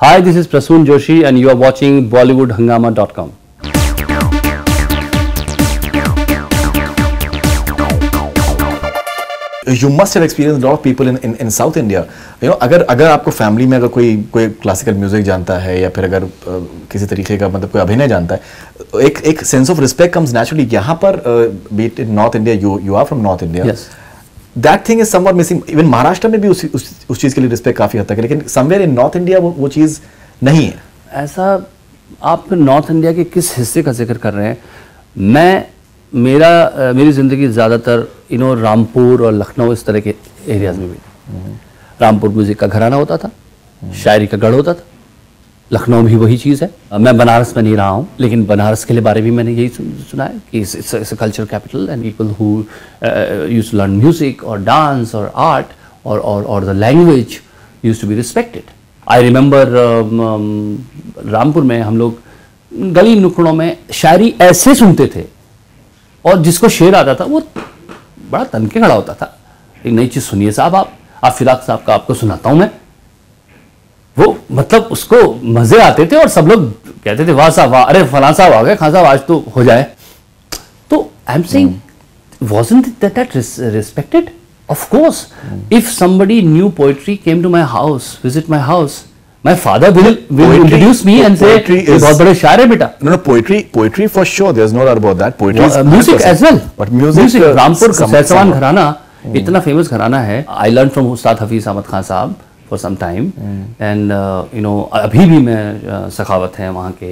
Hi, this is Prasoon Joshi and you are watching BollywoodHungama.com. You must have experienced a lot of people in South India. You know, अगर आपको family में अगर कोई classical music जानता है या फिर अगर किसी तरीके का मतलब कोई अभिनय जानता है, एक sense of respect comes naturally. यहाँ पर beat in North India, you are from North India. Yes. That thing is somewhat missing. Even Maharashtra में भी उस चीज़ के लिए रिस्पेक्ट काफ़ी हद तक है, लेकिन somewhere in North India वो चीज़ नहीं है. ऐसा आप नॉर्थ इंडिया के किस हिस्से का जिक्र कर रहे हैं? मेरी ज़िंदगी ज़्यादातर रामपुर और लखनऊ इस तरह के एरियाज़ में भी. रामपुर म्यूज़िक का घराना होता था, शायरी का गढ़ होता था. लखनऊ भी वही चीज़ है. मैं बनारस में नहीं रहा हूँ, लेकिन बनारस के बारे में मैंने यही सुना है कि it's a culture capital and people who used to learn music और डांस और आर्ट और the language used to be respected. I remember Rampur में हम लोग गली नुक्कड़ों में शायरी ऐसे सुनते थे और जिसको शेर आता था वो बड़ा तन के खड़ा होता था. एक नई चीज़ सुनिए साहब, आप फिराक साहब का आपको सुनाता हूँ मैं. वो मतलब उसको मजे आते थे और सब लोग कहते थे वाह साहब वाह, अरे फलां साहब आ गए, खान साहब आज तो हो जाए. तो I am saying, wasn't that respected? Of course. If somebody new poetry came to my house, visit my house, my father will introduce me and say बहुत बड़े शायर है बेटा. No, poetry for sure. There's no doubt about that. Poetry is music as well. But music Rampur सैसवान घराना इतना famous घराना है. I learned from उस्ताद हफीज अहमद खान साहब for some time and अभी भी मैं सखावत हैं वहाँ के.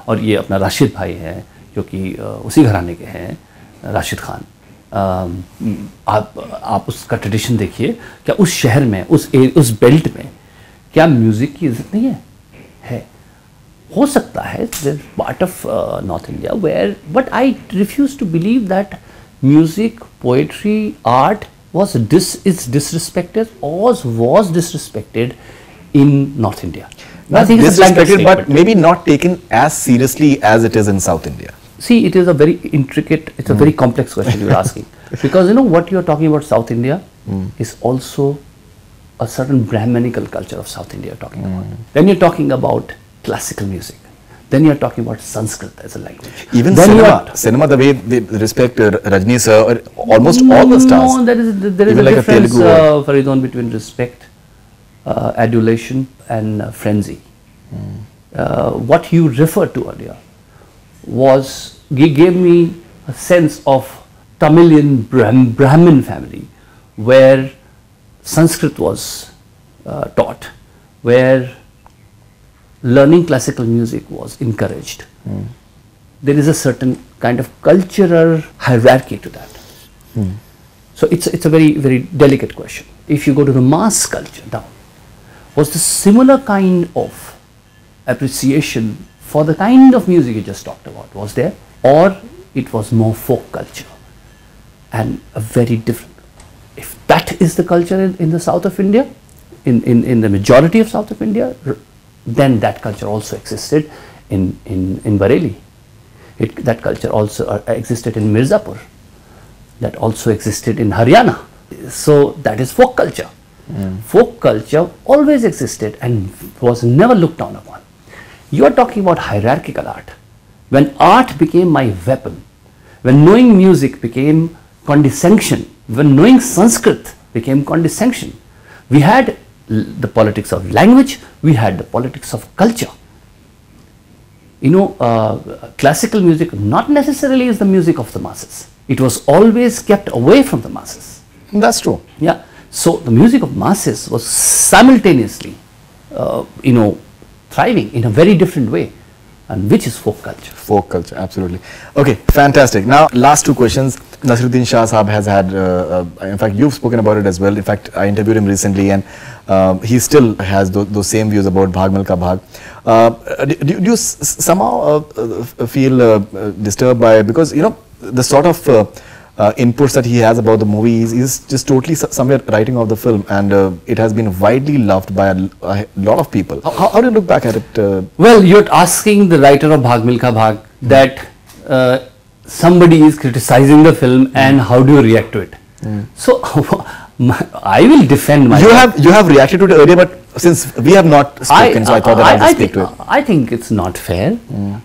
और ये अपना राशिद भाई है जो कि उसी घराने के हैं, राशिद खान. आप उसका ट्रेडिशन देखिए. क्या उस शहर में उस बेल्ट में क्या म्यूज़िक की इज्जत नहीं है? हो सकता है part of North India where, but I refuse to believe that music, poetry, art was disrespected or was disrespected in North India. Not disrespected, but maybe not taken as seriously as it is in South India. See, it is a very intricate, it's a very complex question you're asking. Because what you're talking about South India is also a certain Brahmanical culture of South India you're talking about. Then you're talking about classical music. Then you're talking about Sanskrit as a language. Even cinema, the way they respect Rajni sir, or almost all the stars. No, there is a like difference, Faridoon, between respect, adulation and frenzy. What you referred to earlier gave me a sense of Tamilian Brahmin family, where Sanskrit was taught, where learning classical music was encouraged. There is a certain kind of cultural hierarchy to that. So it's a very, very delicate question. If you go to the mass culture now, was the similar kind of appreciation for the kind of music you just talked about was there, or it was more folk culture and a very different? If that is the culture in the south of India, in the majority of south of India, then that culture also existed in Bareilly. That culture also existed in Mirzapur. That also existed in Haryana. So that is folk culture. Folk culture always existed and was never looked down upon. You are talking about hierarchical art. When art became my weapon, when knowing music became condescension, when knowing Sanskrit became condescension, we had the politics of language, we had the politics of culture. Classical music not necessarily is the music of the masses. It was always kept away from the masses. That's true. Yeah. So the music of masses was simultaneously, thriving in a very different way, and which is folk culture. Folk culture, absolutely. Okay, fantastic. Now, last two questions. Naseeruddin Shah Saab has had, in fact, you've spoken about it as well. In fact, I interviewed him recently, and he still has those same views about Bhaag Milkha Bhaag. Do you somehow feel disturbed by, because the sort of inputs that he has about the movie is just totally somewhere writing off the film, and it has been widely loved by a lot of people. How do you look back at it? Well, you're asking the writer of Bhaag Milkha Bhaag that somebody is criticizing the film and how do you react to it? So I will defend myself. You have reacted to it earlier, but since we have not spoken, so I thought that I would speak to it. I think it's not fair.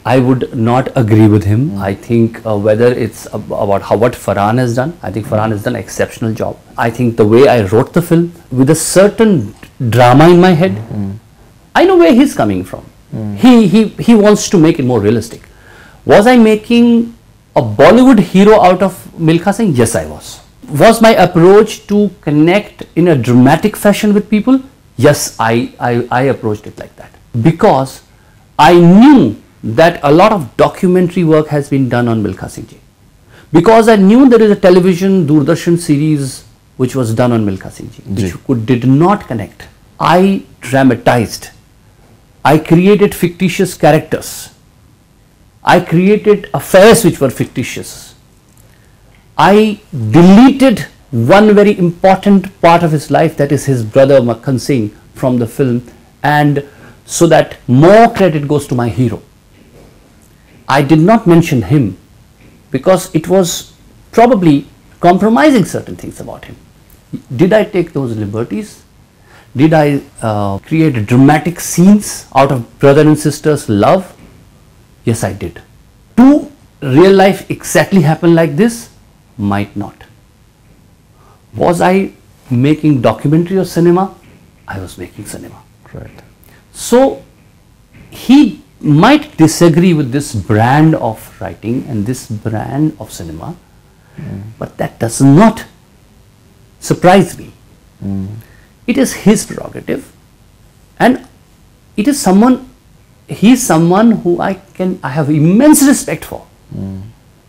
I would not agree with him. I think whether it's about what Farhan has done, I think Farhan has done an exceptional job. I think the way I wrote the film with a certain drama in my head, I know where he's coming from. He wants to make it more realistic. Was I making a Bollywood hero out of Milkha Singh? Yes, I was. Was my approach to connect in a dramatic fashion with people? Yes, I approached it like that. Because I knew that a lot of documentary work has been done on Milkha Singh ji. Because I knew there is a television Doordarshan series which was done on Milkha Singh ji, which did not connect. I dramatized. I created fictitious characters. I created affairs which were fictitious. I deleted one very important part of his life, that is his brother Makhan Singh, from the film, and so that more credit goes to my hero. I did not mention him because it was probably compromising certain things about him. Did I take those liberties? Did I create dramatic scenes out of brother and sister's love? Yes, I did. Do real life exactly happen like this? Might not. Was I making documentary or cinema? I was making cinema. Right. So he might disagree with this brand of writing and this brand of cinema, but that does not surprise me. It is his prerogative, and it is someone. He is someone who I have immense respect for.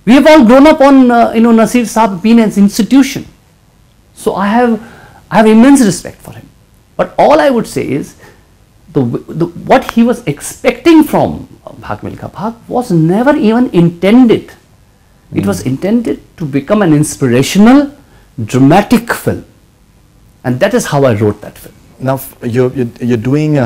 We have all grown up on Nasir Saab being an institution, so I have immense respect for him. But all I would say is what he was expecting from Bhaag Milkha Bhaag was never even intended. It was intended to become an inspirational, dramatic film, and that is how I wrote that film. Now you're doing.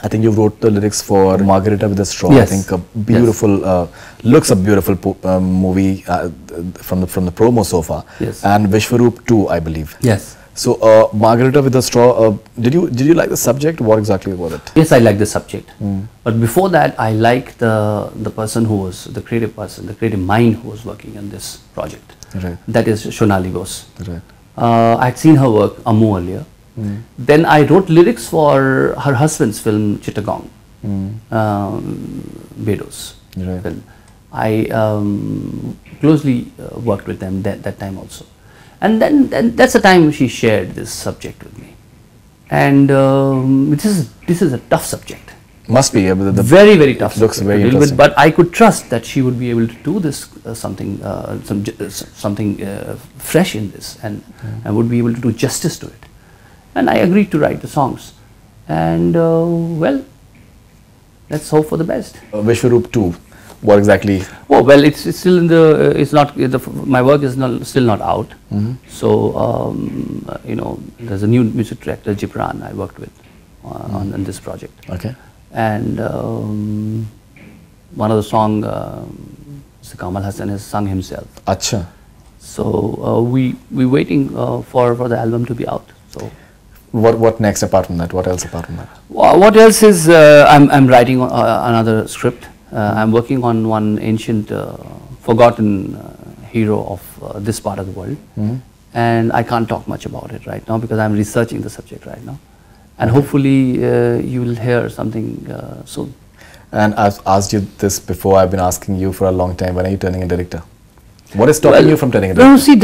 I think you wrote the lyrics for Margarita With A Straw. Yes. I think a beautiful, looks a beautiful movie from the promo so far. Yes. And Vishwaroop2, I believe. Yes. So Margarita With A Straw, did you like the subject? What exactly was it? Yes, I like the subject. But before that, I like the person who was the creative person, the creative mind who was working on this project. Right. That is Shonali Bose. Right. I had seen her work Ammu earlier. Then I wrote lyrics for her husband's film Chittagong, Bedos Right. film. I closely worked with them that time also. And then that's the time she shared this subject with me. And this is a tough subject. Must be. Very, very tough. Looks very interesting. interesting. But I could trust that she would be able to do this something fresh in this, and would be able to do justice to it. And I agreed to write the songs. And well, let's hope for the best. Vishwaroop2, what exactly? Oh well, it's still in the. It's not. My work is still not out. So there's a new music director, Gibran, I worked with on this project. Okay. And one of the song, Mr. Kamal Hassan has sung himself. Acha. So we're waiting for the album to be out. So what next apart from that? What else apart from that? What else is I'm writing another script. I'm working on one ancient forgotten hero of this part of the world, and I can't talk much about it right now because I'm researching the subject right now. And hopefully you will hear something soon. And I've asked you this before. I've been asking you for a long time. When are you turning a director? What is stopping you from turning a director? No, see,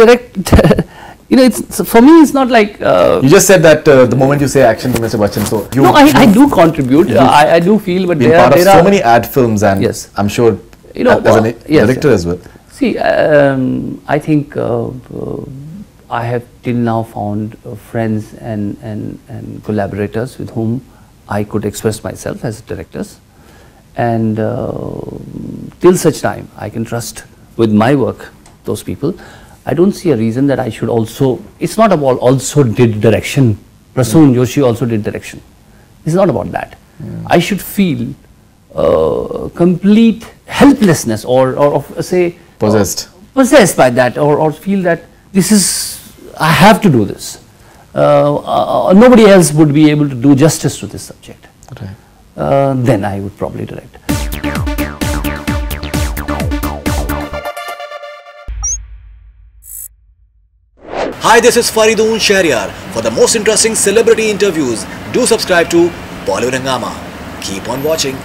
it's for me. It's not like you just said that the moment you say action to Mr. Bachchan, so you. No, I do contribute. I do feel, but there are so are many ad films, and yes, I'm sure as a director as well. See, I think I have till now found friends and collaborators with whom I could express myself as directors, and till such time I can trust with my work those people. I don't see a reason that I should also. It's not about also did direction. Prasoon Joshi also did direction. It's not about that. I should feel complete helplessness or say possessed by that, or feel that this is, I have to do this. nobody else would be able to do justice to this subject, Right. then I would probably direct. Hi, this is Faridoon Shahryar. For the most interesting celebrity interviews, do subscribe to Bollywood Hungama. Keep on watching.